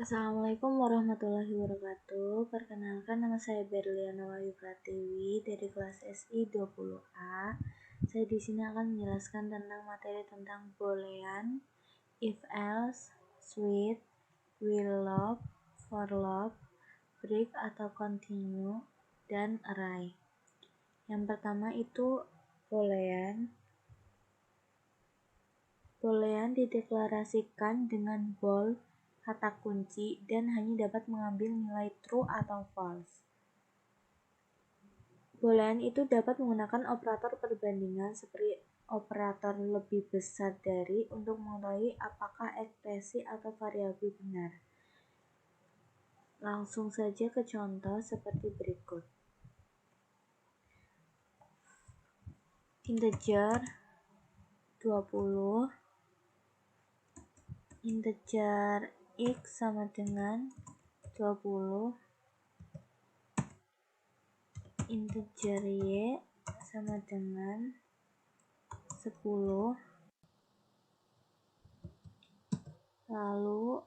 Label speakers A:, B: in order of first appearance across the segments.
A: Assalamualaikum warahmatullahi wabarakatuh. Perkenalkan, nama saya Berliana Wahyu Pratiwi dari kelas SI 20A. Saya di sini akan menjelaskan tentang materi tentang boolean, if else, switch, will loop, for loop, break atau continue, dan array. Yang pertama itu boolean. Boolean dideklarasikan dengan bool kata kunci dan hanya dapat mengambil nilai true atau false. Boolean itu dapat menggunakan operator perbandingan seperti operator lebih besar dari untuk mengetahui apakah ekspresi atau variabel benar. Langsung saja ke contoh seperti berikut. Integer 20, integer x sama dengan 20, integer y sama dengan 10, lalu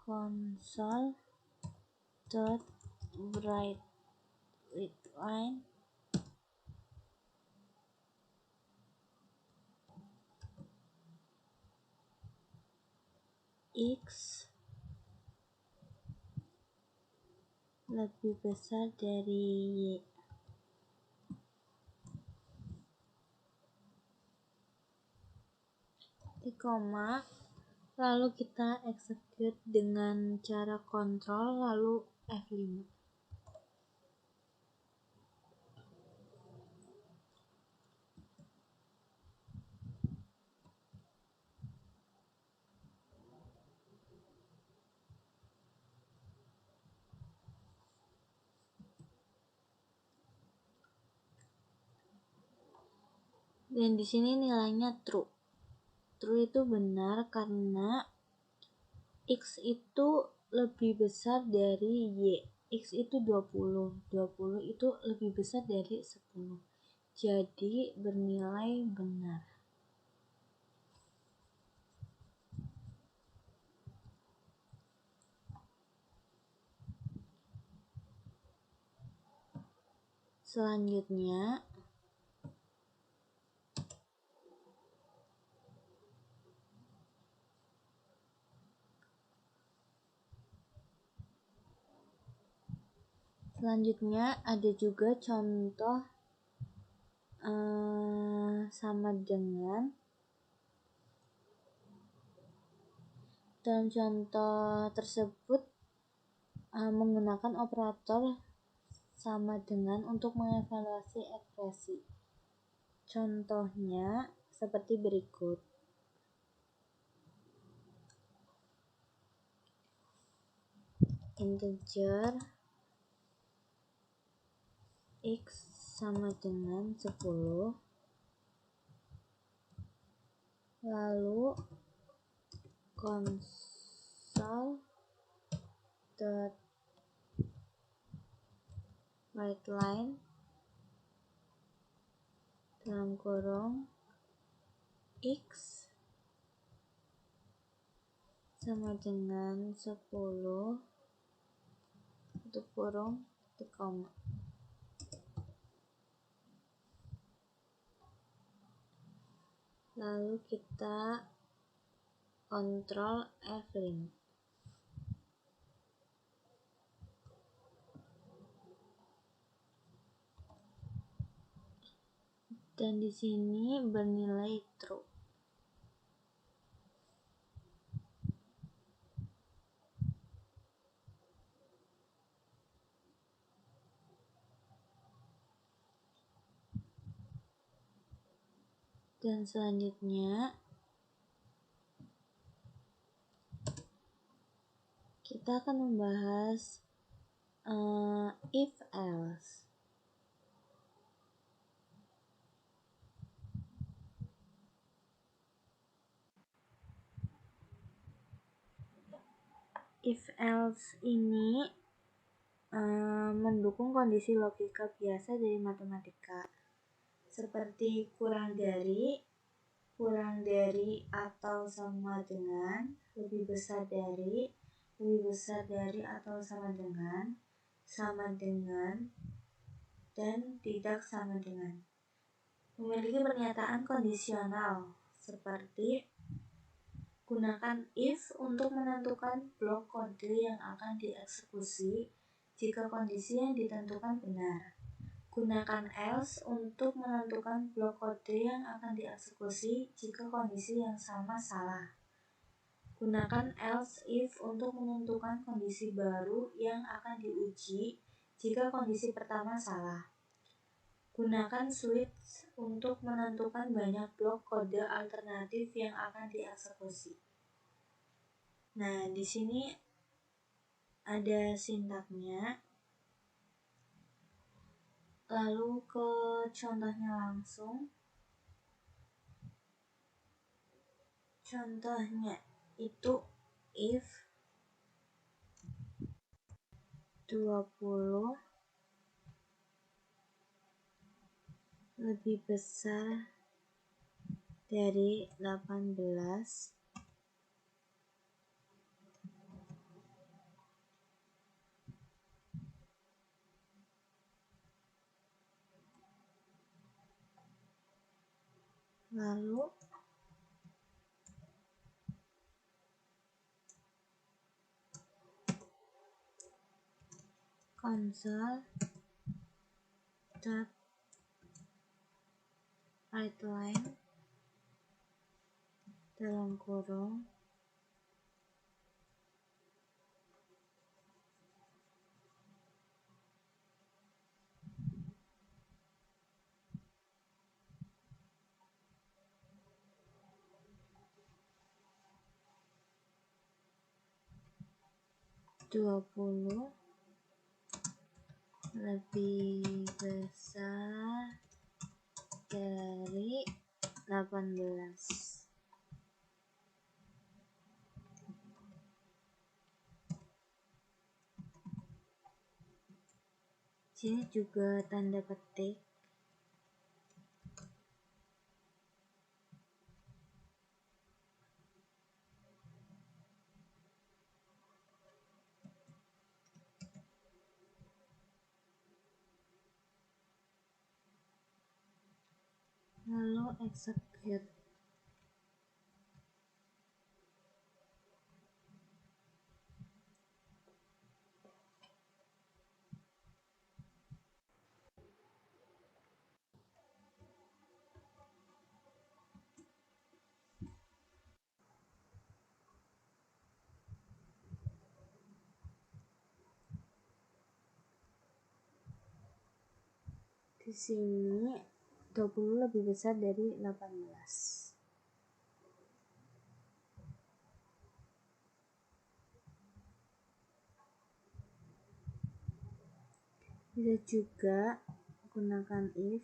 A: console.writeLine x lebih besar dari y. Di koma, lalu kita execute dengan cara kontrol lalu F5. Dan di sini nilainya true. True itu benar karena x itu lebih besar dari y. X itu 20. 20 itu lebih besar dari 10. Jadi bernilai benar. Selanjutnya ada juga contoh sama dengan. Dalam contoh tersebut menggunakan operator sama dengan untuk mengevaluasi ekspresi. Contohnya seperti berikut. Integer x sama dengan 10, lalu console.writeLine dalam kurung x sama dengan 10 tutup kurung di koma. Lalu kita kontrol F5. Dan di sini bernilai true. Dan selanjutnya kita akan membahas if else. If else ini mendukung kondisi logika biasa dari matematika seperti kurang dari atau sama dengan, lebih besar dari, lebih besar dari atau sama dengan, dan tidak sama dengan. Memiliki pernyataan kondisional seperti gunakan if untuk menentukan blok kode yang akan dieksekusi jika kondisi yang ditentukan benar. Gunakan else untuk menentukan blok kode yang akan dieksekusi jika kondisi yang sama salah. Gunakan else if untuk menentukan kondisi baru yang akan diuji jika kondisi pertama salah. Gunakan switch untuk menentukan banyak blok kode alternatif yang akan dieksekusi. Nah, di sini ada sintaknya. Lalu ke contohnya langsung. Contohnya itu if 20 lebih besar dari 18, lalu console.writeLine dalam kurung 20 lebih besar dari 18. Sini juga tanda petik. Lalu execute. Di sini 20 lebih besar dari 18. Bisa juga gunakan if.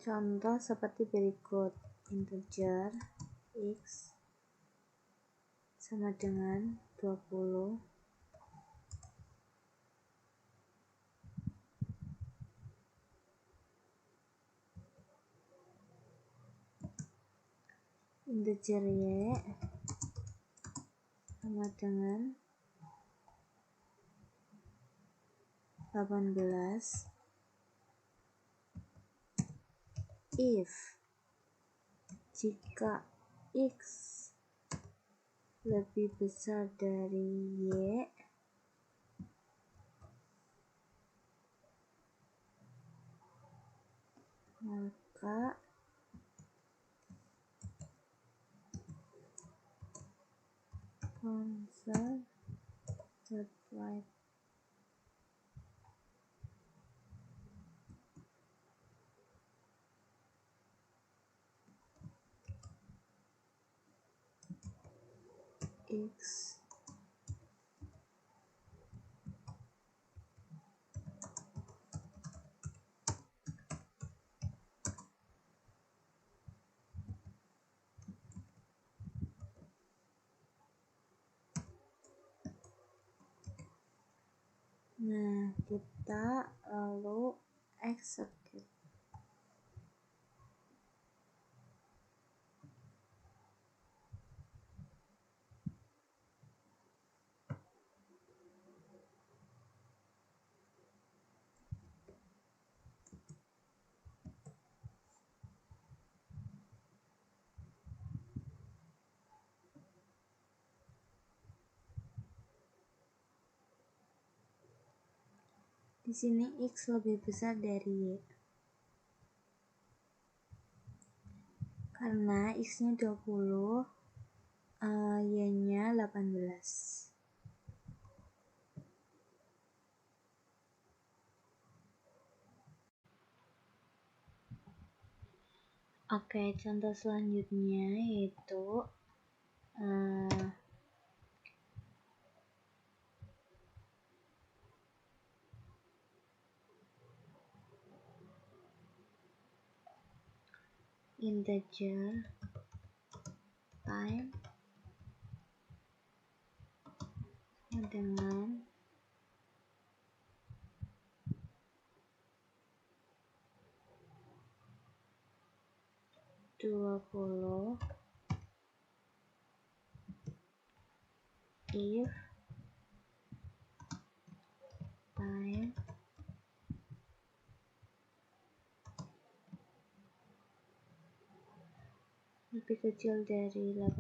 A: Contoh seperti berikut. Integer x sama dengan 20. Integer y sama dengan 18 if jika x lebih besar dari y, maka console.write x Nah, kita lalu execute. Di sini X lebih besar dari Y. Karena X-nya 20, Y-nya 18. Oke, contoh selanjutnya yaitu integer time dengan 20 if time lebih kecil dari 18,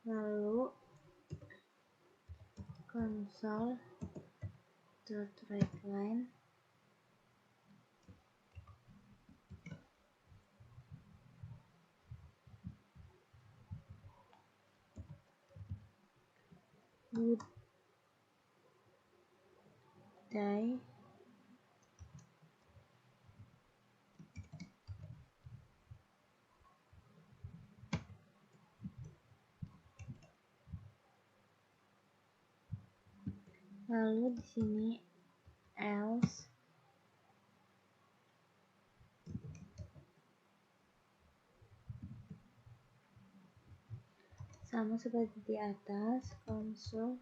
A: lalu console.writeLine would die lalu di sini else sama seperti di atas, console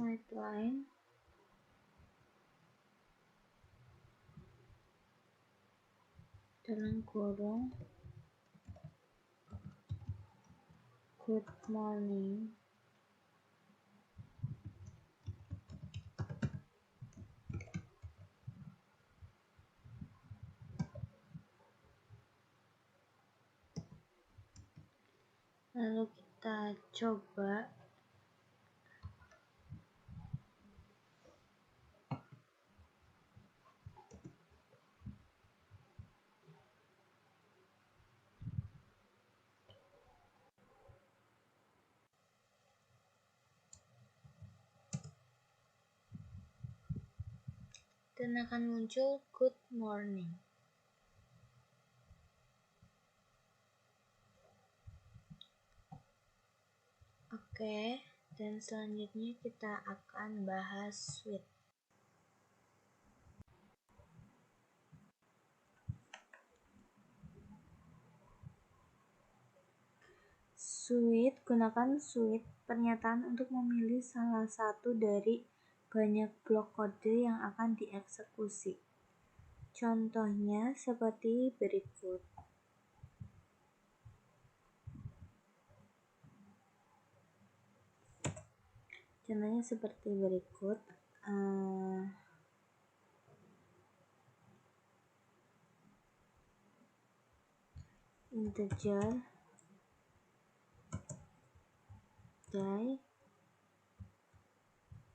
A: writeLine dalam kurung good morning lalu kita coba dan akan muncul good morning. Oke, dan selanjutnya kita akan bahas suite. Gunakan suite pernyataan untuk memilih salah satu dari banyak blok kode yang akan dieksekusi. Contohnya seperti berikut. Integer die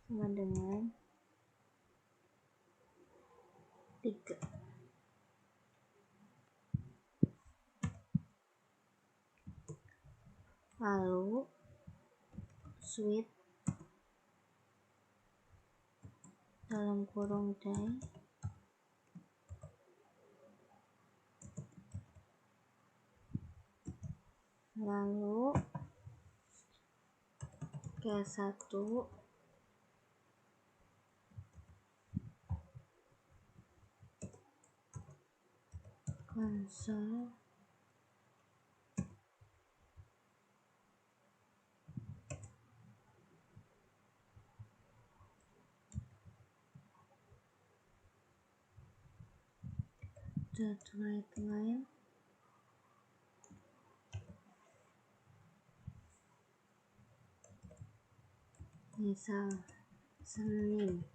A: sama dengan 3. Lalu suite dalam kurung die lalu case 1 console .writeLine Misal Senin,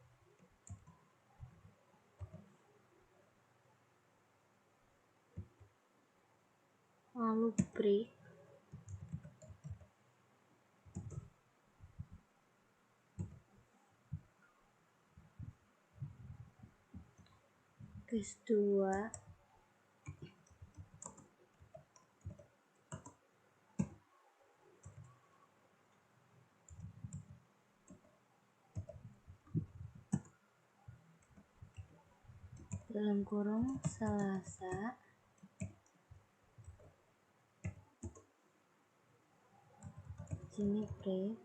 A: lalu break case 2 dalam kurung Selasa sini break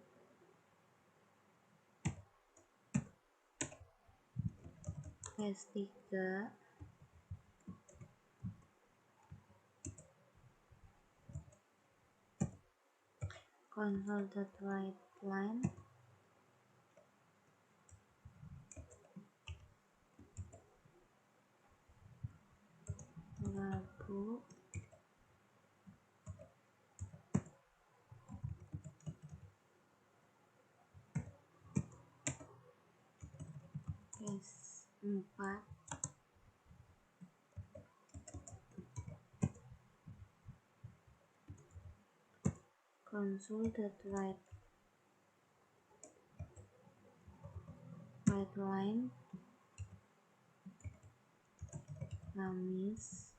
A: case 3 console.write line Rabu case 4 console.write line Kamis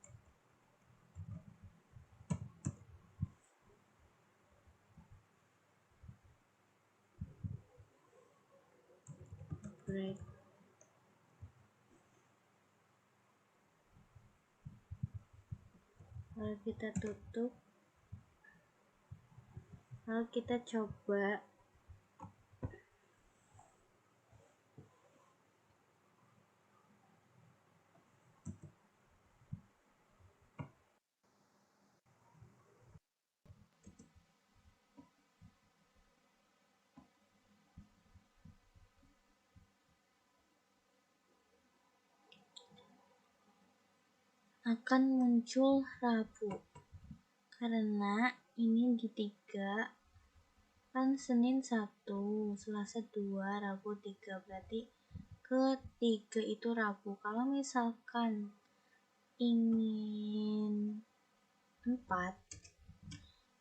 A: break lalu kita tutup, lalu kita coba akan muncul Rabu karena ini di 3 kan Senin 1, Selasa 2, Rabu 3, berarti ketiga itu Rabu. Kalau misalkan ingin 4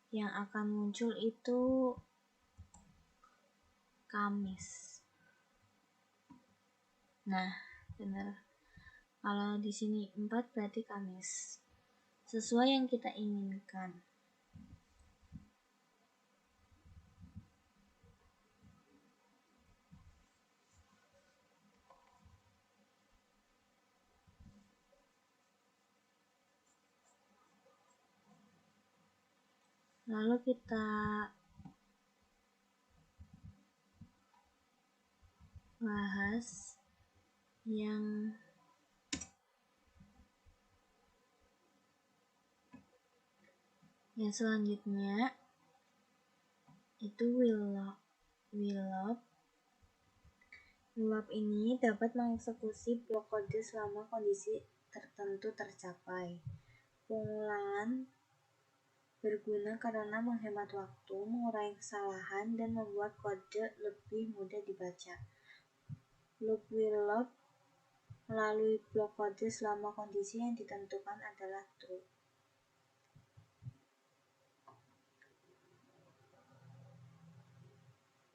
A: yang akan muncul itu Kamis. Nah, benar. Kalau di sini 4 berarti Kamis. Sesuai yang kita inginkan. Lalu kita bahas yang selanjutnya itu will lop ini dapat mengeksekusi blok kode selama kondisi tertentu tercapai. Pengulangan berguna karena menghemat waktu, mengurangi kesalahan, dan membuat kode lebih mudah dibaca. Loop will loop melalui blok kode selama kondisi yang ditentukan adalah true.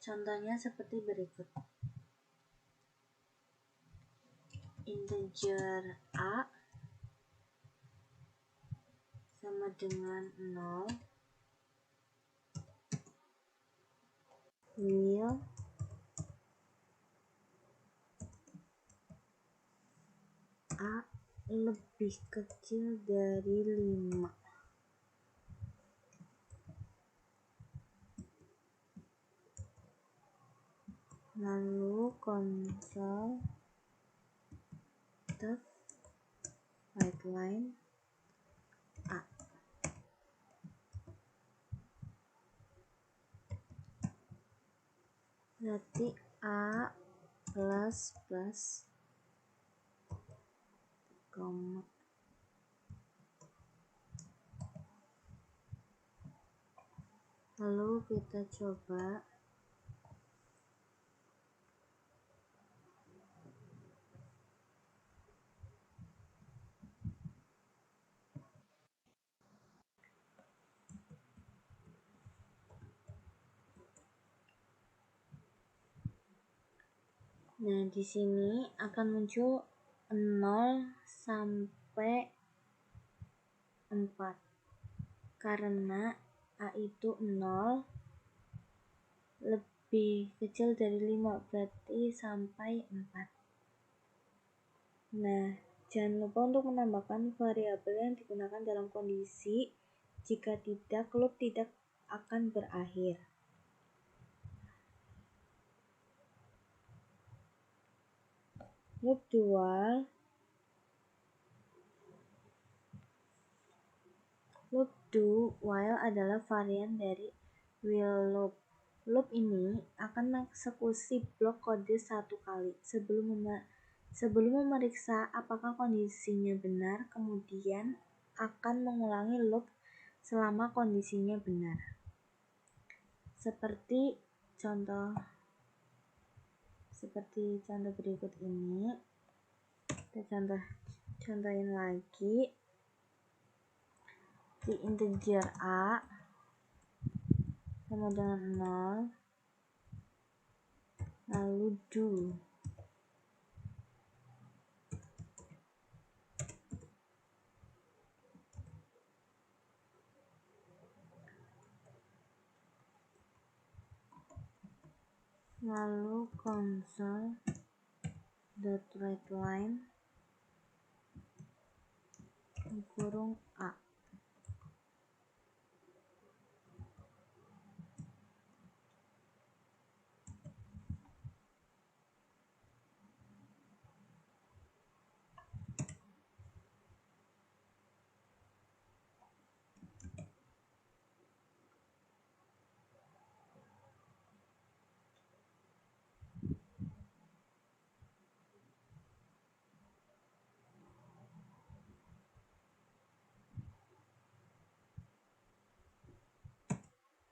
A: Contohnya seperti berikut. Integer A sama dengan 0 will A lebih kecil dari 5. Lalu console.write line A. Berarti A plus koma. Lalu kita coba Nah, di sini akan muncul 0 sampai 4. Karena A itu 0 lebih kecil dari 5, berarti sampai 4. Nah, jangan lupa untuk menambahkan variabel yang digunakan dalam kondisi jika tidak, loop tidak akan berakhir. Loop dual. Loop do while adalah varian dari while loop. Loop ini akan mengeksekusi blok kode satu kali sebelum memeriksa apakah kondisinya benar, kemudian akan mengulangi loop selama kondisinya benar. Seperti contoh berikut ini. Kita contohin lagi. Di integer A sama dengan 0, lalu do lalu console.writeLine kurung A.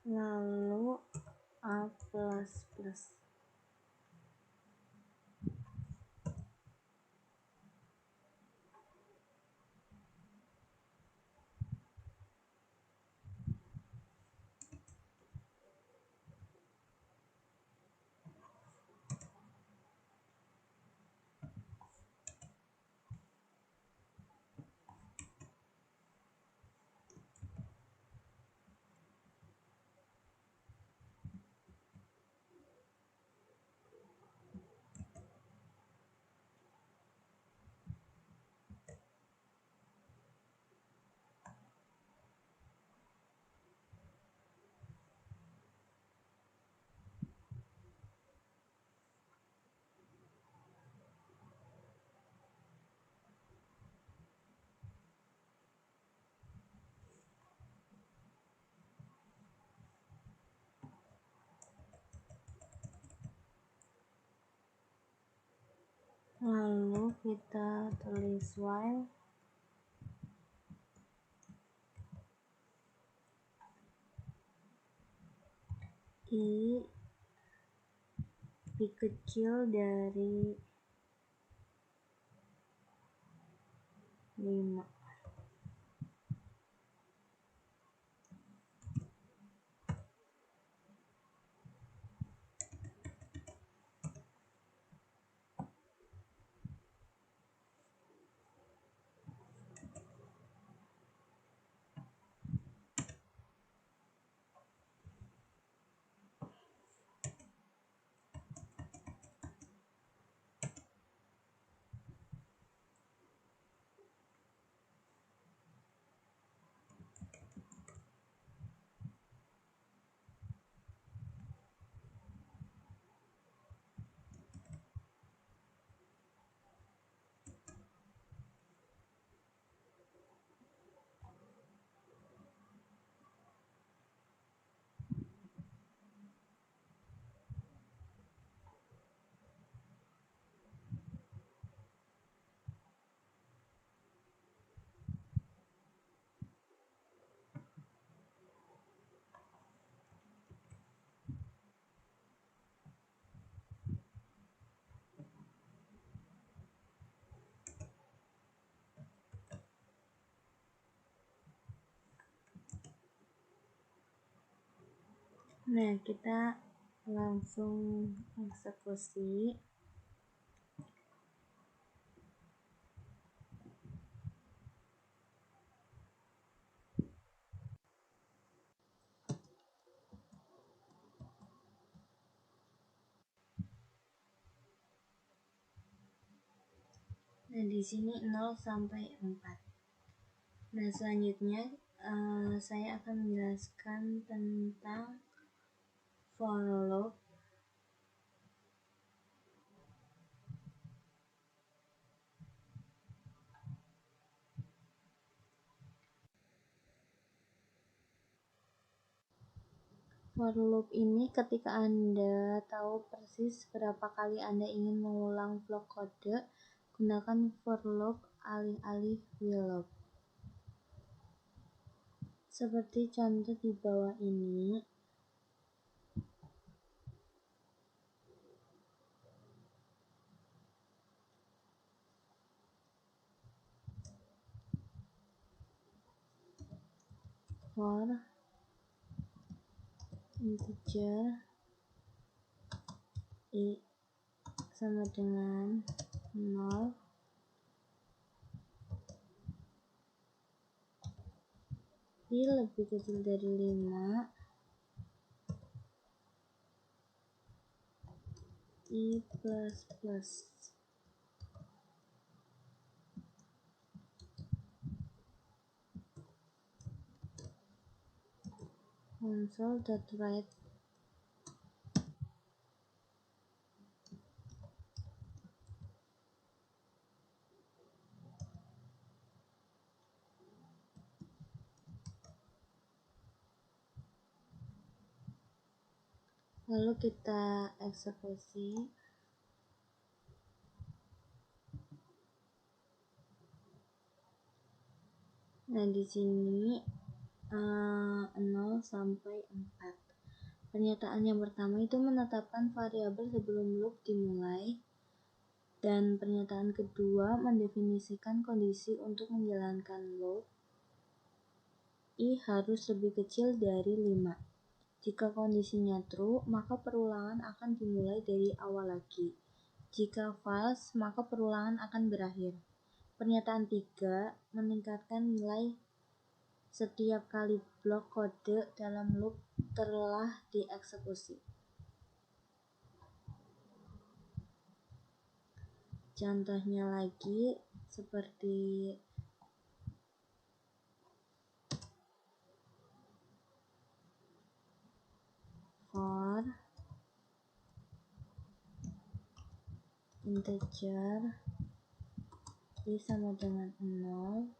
A: Lalu A++. Lalu kita tulis while I lebih kecil dari 5. Nah, kita langsung eksekusi. Nah, di sini 0 sampai 4. Nah, selanjutnya saya akan menjelaskan tentang for loop. For loop ini ketika Anda tahu persis berapa kali Anda ingin mengulang blok kode, gunakan for loop alih-alih while loop. Seperti contoh di bawah ini. For integer i sama dengan 0, i lebih kecil dari 5, i plus plus. Console.write. Lalu kita eksekusi. Nah, di sini 0 sampai 4. Pernyataan yang pertama itu menetapkan variabel sebelum loop dimulai, dan pernyataan kedua mendefinisikan kondisi untuk menjalankan loop. I harus lebih kecil dari 5. Jika kondisinya true, maka perulangan akan dimulai dari awal lagi. Jika false, maka perulangan akan berakhir. Pernyataan 3 meningkatkan nilai setiap kali blok kode dalam loop telah dieksekusi. Contohnya lagi seperti for integer i sama dengan 0,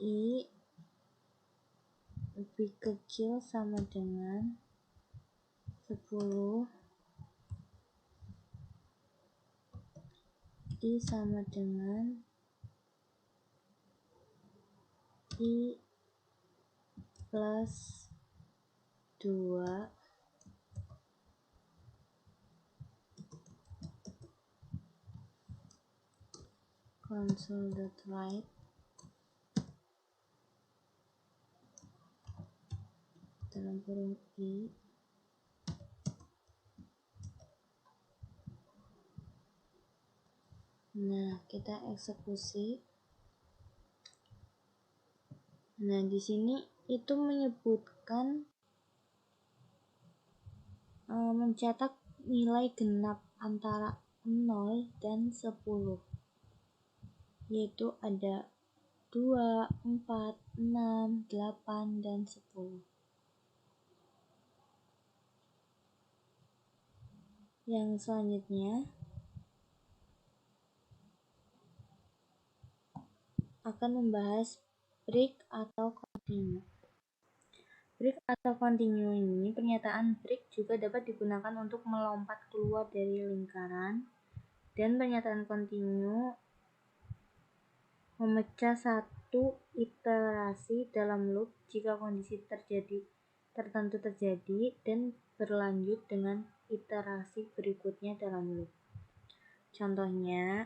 A: i lebih kecil sama dengan 10, i sama dengan i plus 2, console.write dalam kurung i. Nah, kita eksekusi. Nah, di sini itu menyebutkan mencetak nilai genap antara 0 dan 10, yaitu ada 2, 4, 6, 8, dan 10. Yang selanjutnya akan membahas break atau continue. Break atau continue ini, pernyataan break juga dapat digunakan untuk melompat keluar dari lingkaran, dan pernyataan continue memecah satu iterasi dalam loop jika kondisi tertentu terjadi dan berlanjut dengan iterasi berikutnya dalam loop. Contohnya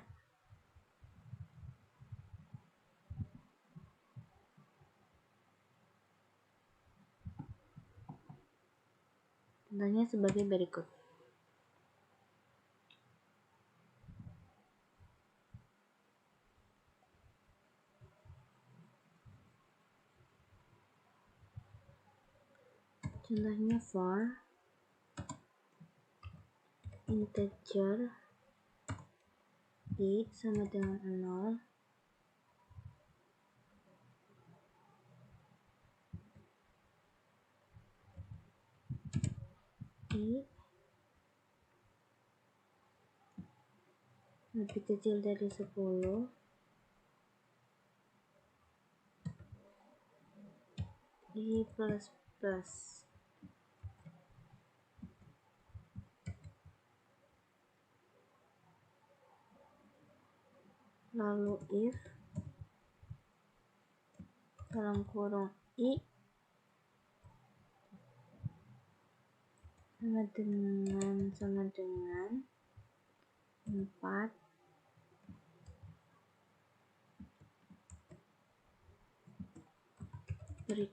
A: sebagai berikut. Contohnya for integer i sama dengan 0, i lebih kecil dari 10, i plus plus. Lalu if dalam kurung i sama dengan 4 break.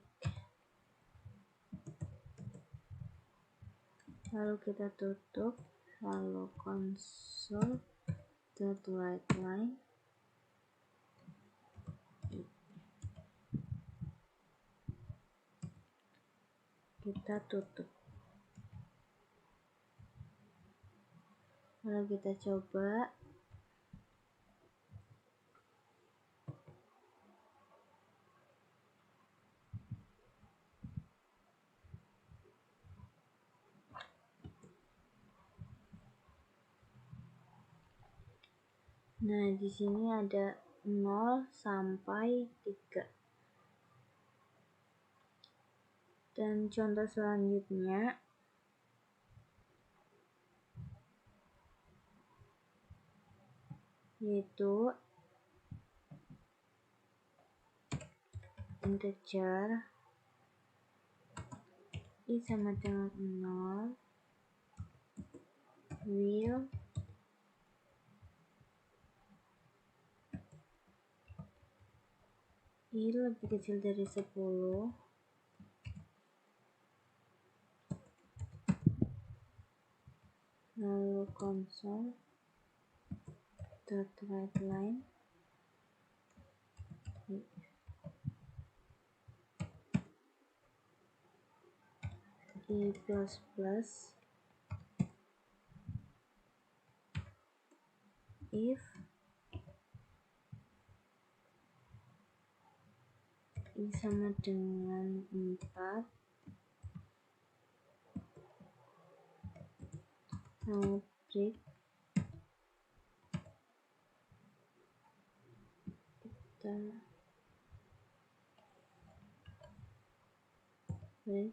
A: Lalu kita tutup, lalu console.writeLine kita tutup. Lalu kita coba. Nah, di sini ada 0 sampai 3. Dan contoh selanjutnya yaitu integer i sama dengan 0 will i lebih kecil dari 10, lalu console.writeLine i plus plus if i sama dengan 4, lalu break, kita break,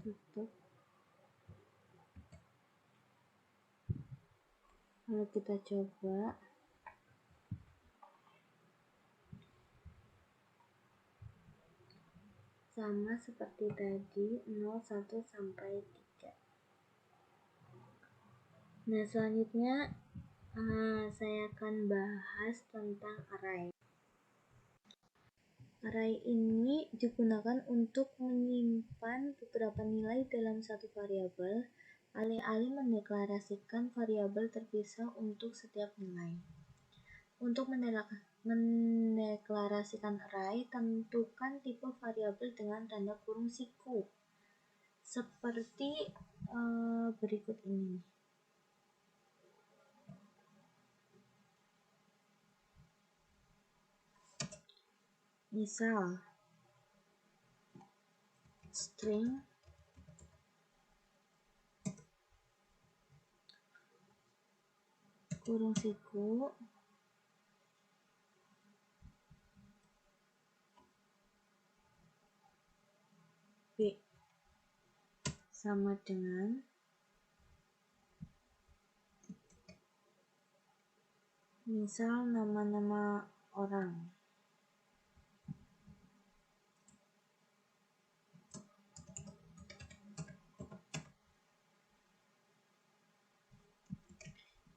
A: tutup, lalu kita coba. Sama seperti tadi, 0, 1, sampai 3. Nah, selanjutnya saya akan bahas tentang array. Array ini digunakan untuk menyimpan beberapa nilai dalam satu variabel, alih-alih mendeklarasikan variabel terpisah untuk setiap nilai. Untuk mendeklarasikan array, tentukan tipe variabel dengan tanda kurung siku seperti berikut ini. Misal string kurung siku B sama dengan misal nama-nama orang.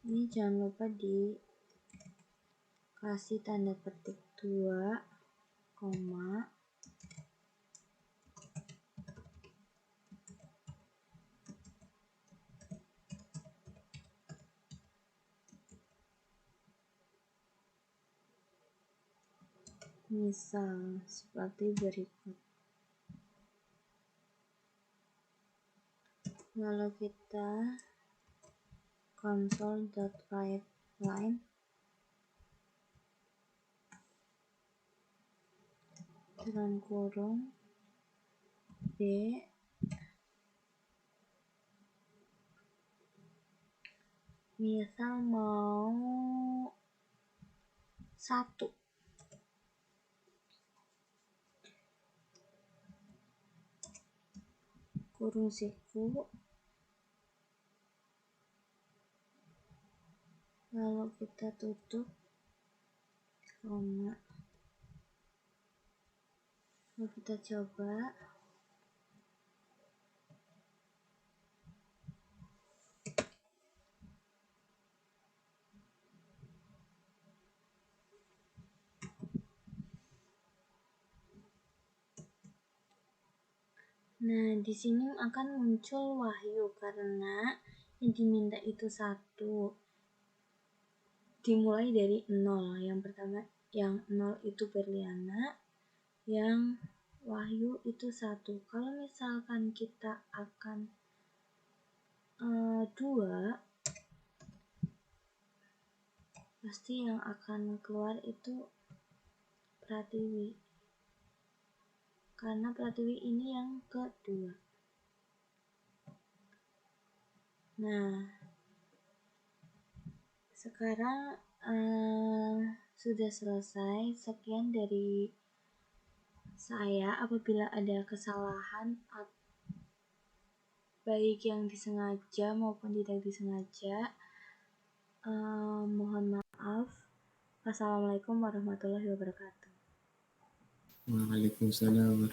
A: Ini jangan lupa dikasih tanda petik 2, koma, misal seperti berikut. Lalu kita console.writeLine dalam kurung B misal mau 1 kurung siku, lalu kita tutup koma, lalu kita coba. Nah, di sini akan muncul Wahyu karena yang diminta itu 1. Dimulai dari 0. Yang pertama, yang 0 itu Berliana, yang Wahyu itu 1. Kalau misalkan kita akan 2, pasti yang akan keluar itu Pratiwi. Karena Pratiwi ini yang kedua. Nah, sekarang sudah selesai. Sekian dari saya. Apabila ada kesalahan baik yang disengaja maupun tidak disengaja, mohon maaf. Wassalamualaikum warahmatullahi wabarakatuh.
B: Waalaikumsalam.